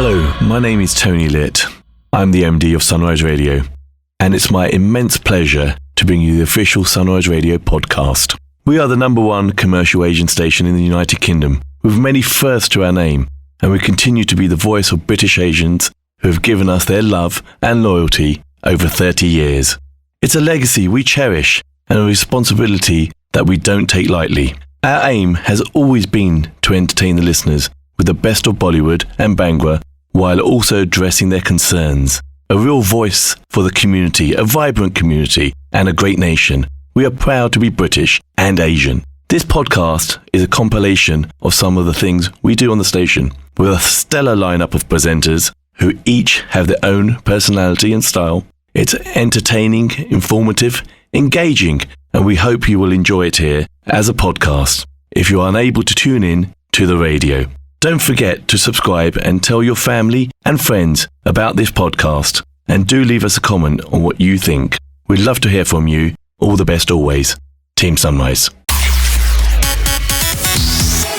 Hello, my name is Tony Litt. I'm the MD of Sunrise Radio, and it's my immense pleasure to bring you the official Sunrise Radio podcast. We are the #1 commercial Asian station in the United Kingdom, with many firsts to our name, and we continue to be the voice of British Asians who have given us their love and loyalty over 30 years. It's a legacy we cherish and a responsibility that we don't take lightly. Our aim has always been to entertain the listeners with the best of Bollywood and Bhangra, while also addressing their concerns. A real voice for the community, a vibrant community, and a great nation. We are proud to be British and Asian. This podcast is a compilation of some of the things we do on the station, with a stellar lineup of presenters who each have their own personality and style. It's entertaining, informative, engaging, and we hope you will enjoy it here as a podcast if you are unable to tune in to the radio. Don't forget to subscribe and tell your family and friends about this podcast, and do leave us a comment on what you think. We'd love to hear from you. All the best always. Team Sunrise.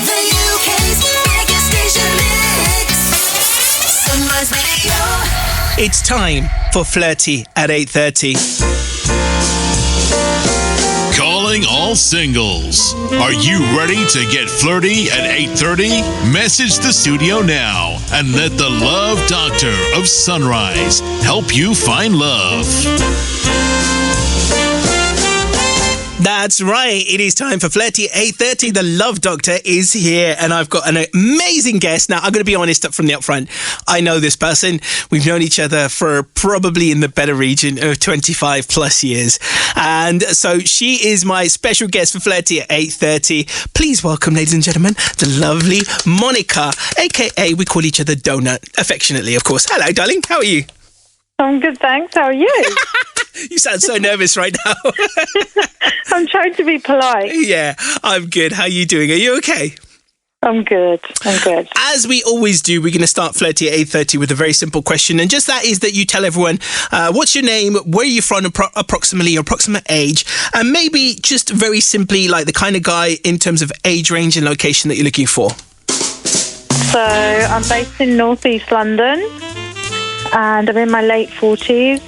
The UK's biggest station mix. Sunrise Radio. It's time for Flirty at 8:30. Calling all singles. Are you ready to get flirty at 8:30? Message the studio now and let the love doctor of Sunrise help you find love. That's right. It is time for Flirty at 8:30. The Love Doctor is here, and I've got an amazing guest. Now, I'm going to be honest up from the upfront. I know this person. We've known each other for probably in the better region of 25 plus years. And so she is my special guest for Flirty at 8:30. Please welcome, ladies and gentlemen, the lovely Monica, a.k.a. we call each other Donut, affectionately, of course. Hello, darling. How are you? I'm good, thanks. How are you? You sound so nervous right now. I'm trying to be polite. Yeah, I'm good. How are you doing? Are you okay? I'm good. As we always do, we're going to start Flirty at 8:30 with a very simple question. And just that is that you tell everyone what's your name, where are you from, approximately your approximate age, and maybe just very simply like the kind of guy in terms of age range and location that you're looking for. So I'm based in North East London, and I'm in my late 40s,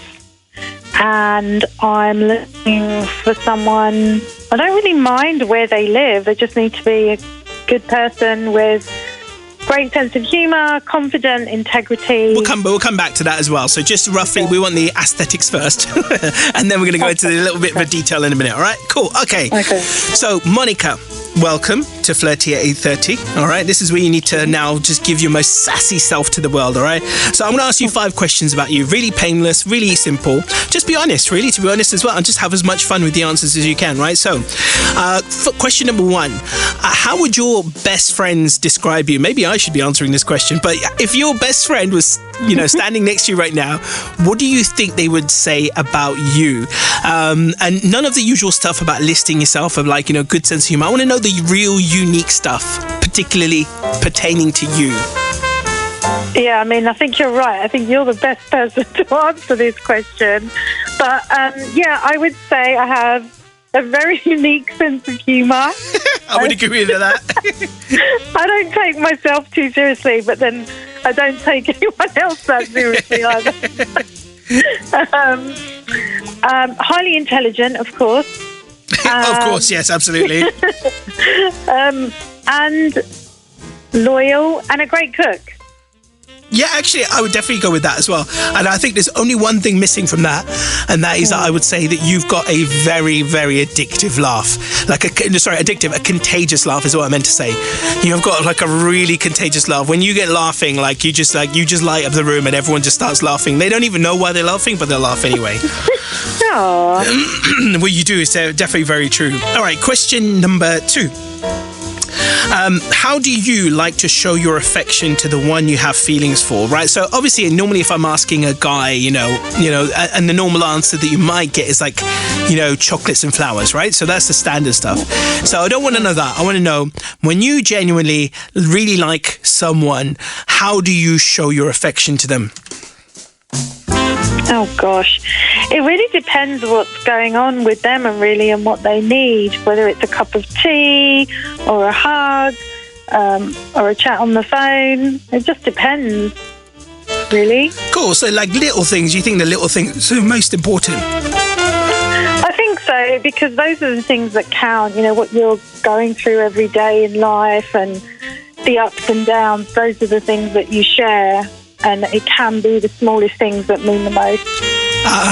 and I'm looking for someone. I don't really mind where they live. They just need to be a good person with great sense of humour, confident, integrity. We'll come back to that as well. So just roughly, we want the aesthetics first, and then we're going to go into a little bit of a detail in a minute. All right, cool. Okay. So Monica, welcome to Flirty at 8:30. All right, this is where you need to now just give your most sassy self to the world. All right. So I'm going to ask you 5 questions about you. Really painless, really simple. Just be honest, really, to be honest as well, and just have as much fun with the answers as you can. Right. So, question number 1: how would your best friends describe you? Maybe I should be answering this question, but if your best friend was, standing next to you right now, what do you think they would say about you? And none of the usual stuff about listing yourself of like, good sense of humor. I want to know the real unique stuff, particularly pertaining to you. Yeah, I mean, I think you're right. I think you're the best person to answer this question. But I would say I have a very unique sense of humour. I would agree with that. I don't take myself too seriously, but then I don't take anyone else that seriously either. Highly intelligent, of course. Of course, yes, absolutely. And loyal and a great cook. Yeah, actually, I would definitely go with that as well. And I think there's only one thing missing from that, and that is that I would say that you've got a very, very addictive laugh. A contagious laugh is what I meant to say. You've got like a really contagious laugh. When you get laughing, you just light up the room and everyone just starts laughing. They don't even know why they're laughing, but they'll laugh anyway. What you do is definitely very true. All right, question number 2. How do you like to show your affection to the one you have feelings for, right? So obviously, normally if I'm asking a guy, and the normal answer that you might get is like, chocolates and flowers, right? So that's the standard stuff. So I don't want to know that. I want to know, when you genuinely really like someone, how do you show your affection to them? Oh gosh, it really depends what's going on with them and what they need, whether it's a cup of tea or a hug or a chat on the phone. It just depends. really. Cool. So, like little things, you think the little things are most important? I think so, because those are the things that count. You know, what you're going through every day in life and the ups and downs, those are the things that you share. And it can be the smallest things that mean the most.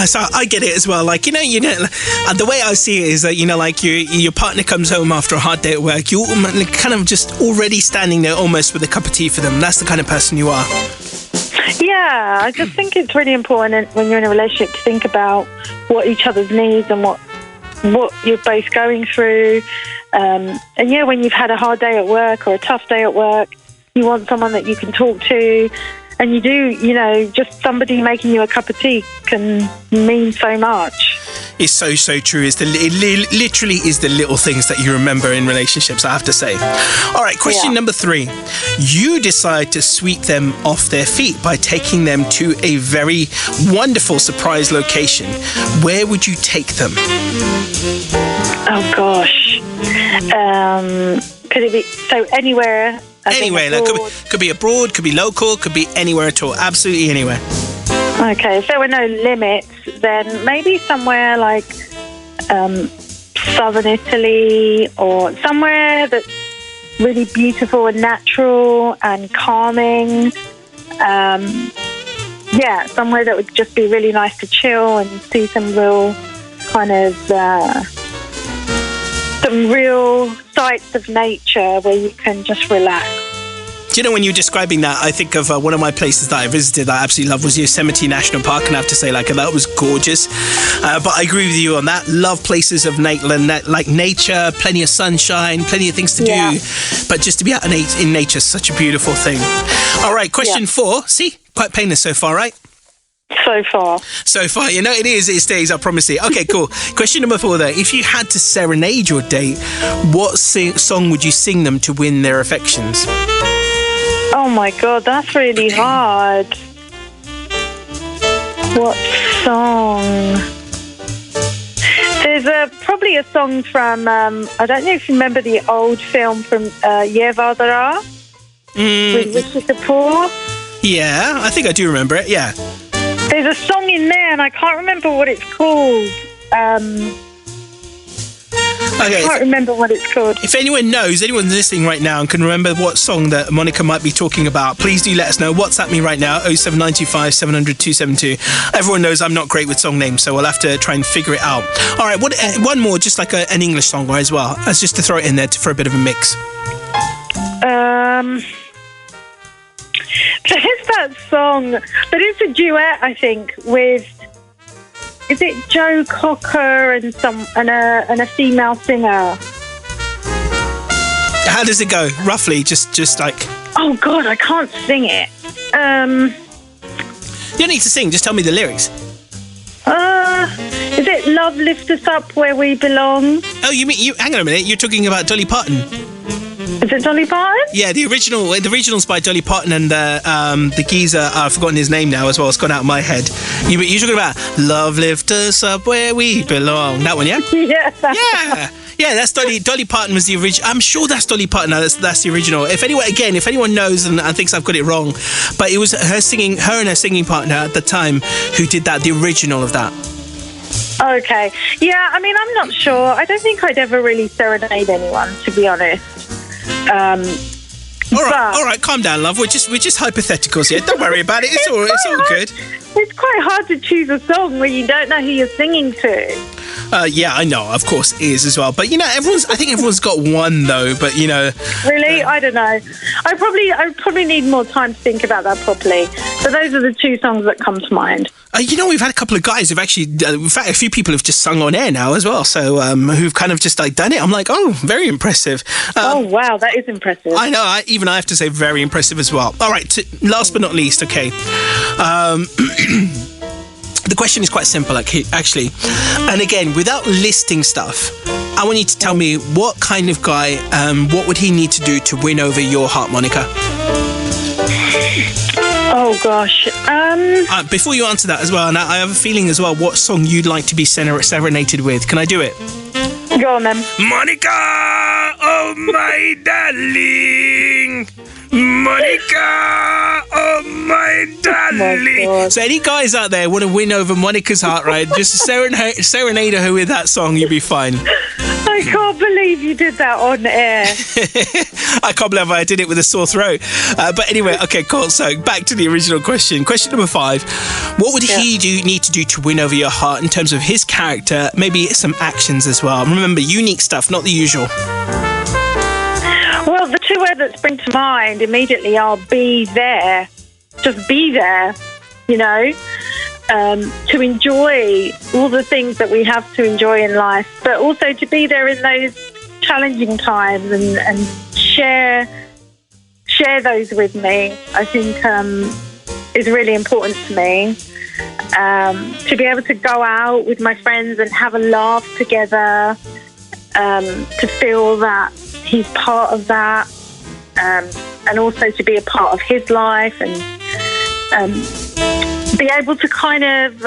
So I get it as well. Like, the way I see it is that, like your partner comes home after a hard day at work, you're kind of just already standing there almost with a cup of tea for them. That's the kind of person you are. Yeah, I just think it's really important when you're in a relationship to think about what each other's needs and what you're both going through. And when you've had a hard day at work or a tough day at work, you want someone that you can talk to. And you do, just somebody making you a cup of tea can mean so much. It's so, so true. It literally is the little things that you remember in relationships, I have to say. All right, question number 3. You decide to sweep them off their feet by taking them to a very wonderful surprise location. Where would you take them? Oh, gosh. Could it be anywhere? Anywhere. Like, could be abroad, could be local, could be anywhere at all. Absolutely anywhere. Okay, if there were no limits, then maybe somewhere like southern Italy or somewhere that's really beautiful and natural and calming. Somewhere that would just be really nice to chill and see some real kind of some real sights of nature where you can just relax. Do you know, when you're describing that, I think of one of my places that I visited that I absolutely love was Yosemite National Park, and I have to say, that was gorgeous. But I agree with you on that. Love places of like nature, plenty of sunshine, plenty of things to do. But just to be out in nature is such a beautiful thing. All right, question 4. See, quite painless so far, right? So far, it is. It stays, I promise you. Okay, cool. Question number 4, though. If you had to serenade your date, what song would you sing them to win their affections? Oh my God, that's really hard. What song? There's probably a song from, I don't know if you remember the old film from Ye Vardara with Rishi Kapoor. Yeah, I think I do remember it, yeah. There's a song in there and I can't remember what it's called. I can't remember what it's called. If anyone's listening right now and can remember what song that Monica might be talking about, please do let us know. WhatsApp me right now, 07925 700 272. Everyone knows I'm not great with song names, so we'll have to try and figure it out. All right, one more, just like an English song as well, as just to throw it in there for a bit of a mix. There's that song, but it's a duet, I think, with... Is it Joe Cocker and a female singer? How does it go, roughly? Just like... Oh, God, I can't sing it. You don't need to sing, just tell me the lyrics. Is it Love Lift Us Up Where We Belong? Oh, hang on a minute, you're talking about Dolly Parton. Is it Dolly Parton? Yeah, the original's by Dolly Parton and the geezer, I've forgotten his name now as well, it's gone out of my head. You're talking about Love Lift Us Up Where We Belong. That one, yeah? Yeah. Yeah, that's Dolly Parton was the original. I'm sure that's Dolly Parton. No, that's the original. If anyone knows and thinks I've got it wrong, but it was her and her singing partner at the time who did that, the original of that. Okay. Yeah, I mean, I'm not sure. I don't think I'd ever really serenade anyone, to be honest. All right, calm down, love. We're just hypotheticals here. Don't worry about it. It's all good. It's quite hard to choose a song where you don't know who you're singing to. Yeah, I know. Of course, it is as well. But I think everyone's got one though. But really, I don't know. I probably need more time to think about that properly. But those are the 2 songs that come to mind. We've had a couple of guys who've actually, in fact, a few people have just sung on air now as well. So who've kind of just done it. I'm like, oh, very impressive. Oh wow, that is impressive. I know. I have to say, very impressive as well. All right. Last but not least, okay. The question is quite simple, actually. And again, without listing stuff, I want you to tell me what kind of guy, what would he need to do to win over your heart, Monica? Oh, gosh. Before you answer that as well, and I have a feeling as well, what song you'd like to be serenaded with. Can I do it? Go on, then. Monica, oh my darling, Monica! Oh, my darling. God. So any guys out there want to win over Monica's heart, right? Just serenade her with that song, you'll be fine. I can't believe you did that on air. I can't believe I did it with a sore throat. But anyway, okay, cool. So back to the original question. Question number 5. What would he need to do to win over your heart in terms of his character, maybe some actions as well? Remember, unique stuff, not the usual. Well, the 2 words that spring to mind immediately are be there. Just be there, you know, to enjoy all the things that we have to enjoy in life, but also to be there in those challenging times and share those with me, I think is really important to me. To be able to go out with my friends and have a laugh together, to feel that he's part of that, and also to be a part of his life and be able to kind of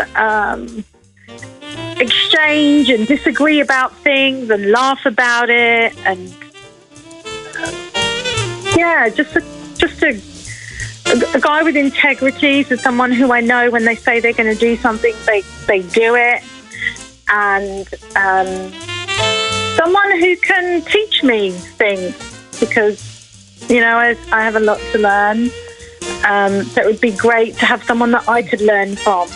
exchange and disagree about things and laugh about it, and just a guy with integrity, so someone who I know when they say they're going to do something, they do it, and someone who can teach me things, because, you know, I have a lot to learn. So it would be great to have someone that I could learn from.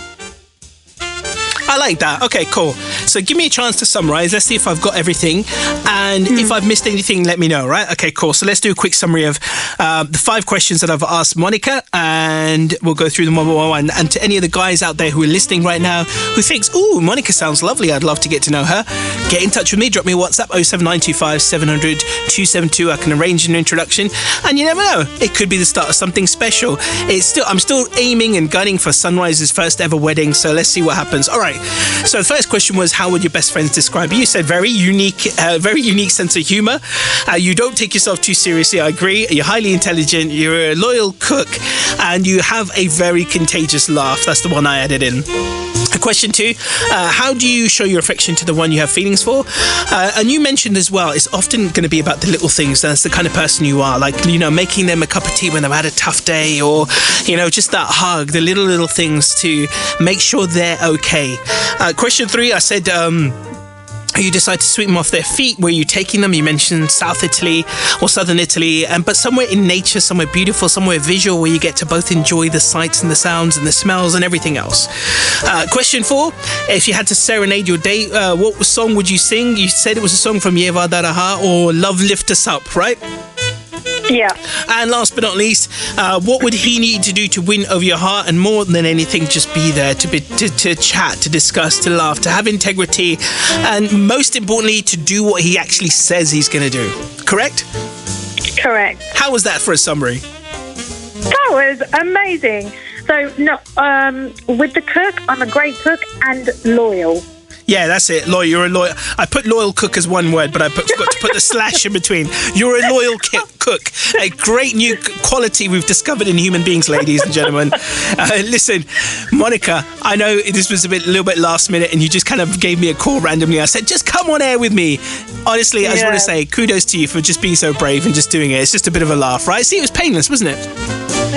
I like that. Okay, cool. So give me a chance to summarize. Let's see if I've got everything. And if I've missed anything, let me know, right? Okay, cool. So let's do a quick summary of the 5 questions that I've asked Monica, and we'll go through them one by one. And to any of the guys out there who are listening right now who thinks, ooh, Monica sounds lovely, I'd love to get to know her, get in touch with me. Drop me a WhatsApp, 07925 700 272. I can arrange an introduction. And you never know, it could be the start of something special. I'm still aiming and gunning for Sunrise's first ever wedding, so let's see what happens. All right. So the first question was, how would your best friends describe you? You said very unique sense of humor. You don't take yourself too seriously. I agree. You're highly intelligent. You're a loyal cook, and you have a very contagious laugh. That's the one I added in. Question 2, how do you show your affection to the one you have feelings for? And you mentioned as well, it's often going to be about the little things. That's the kind of person you are, like, you know, making them a cup of tea when they've had a tough day, or, you know, just that hug, the little things to make sure they're okay. Question 3, I said, you decide to sweep them off their feet. Where are you taking them? You mentioned South Italy or Southern Italy, but somewhere in nature, somewhere beautiful, somewhere visual, where you get to both enjoy the sights and the sounds and the smells and everything else. Question 4, if you had to serenade your date, what song would you sing? You said it was a song from Yeva Daraha or Love Lift Us Up, right? Yeah. And last but not least, what would he need to do to win over your heart? And more than anything, just be there to chat, to discuss, to laugh, to have integrity, and most importantly, to do what he actually says he's going to do. Correct? Correct. How was that for a summary? That was amazing. So, no, with the cook, I'm a great cook and loyal. Yeah, that's it. Loyal. You're a loyal. I put loyal cook as one word, but I forgot to put the slash in between. You're a loyal cook. A great new quality we've discovered in human beings, ladies and gentlemen. Listen, Monica, I know this was a little bit last minute, and you just kind of gave me a call randomly. I said, just come on air with me. Honestly, I just want to say kudos to you for just being so brave and just doing it. It's just a bit of a laugh, right? See, it was painless, wasn't it?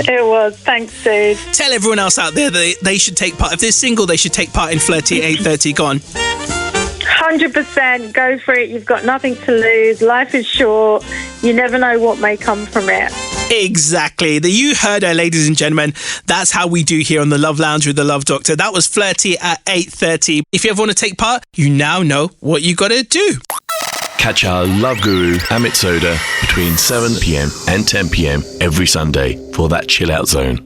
It was. Thanks, dude. Tell everyone else out there that they should take part. If they're single, they should take part in Flirty at 8:30. Go on. 100%. Go for it. You've got nothing to lose. Life is short. You never know what may come from it. Exactly. You heard her, ladies and gentlemen. That's how we do here on the Love Lounge with the Love Doctor. That was Flirty at 8:30. If you ever want to take part, you now know what you got to do. Catch our love guru, Amit Sodha, between 7 p.m. and 10 p.m. every Sunday for that chill out zone.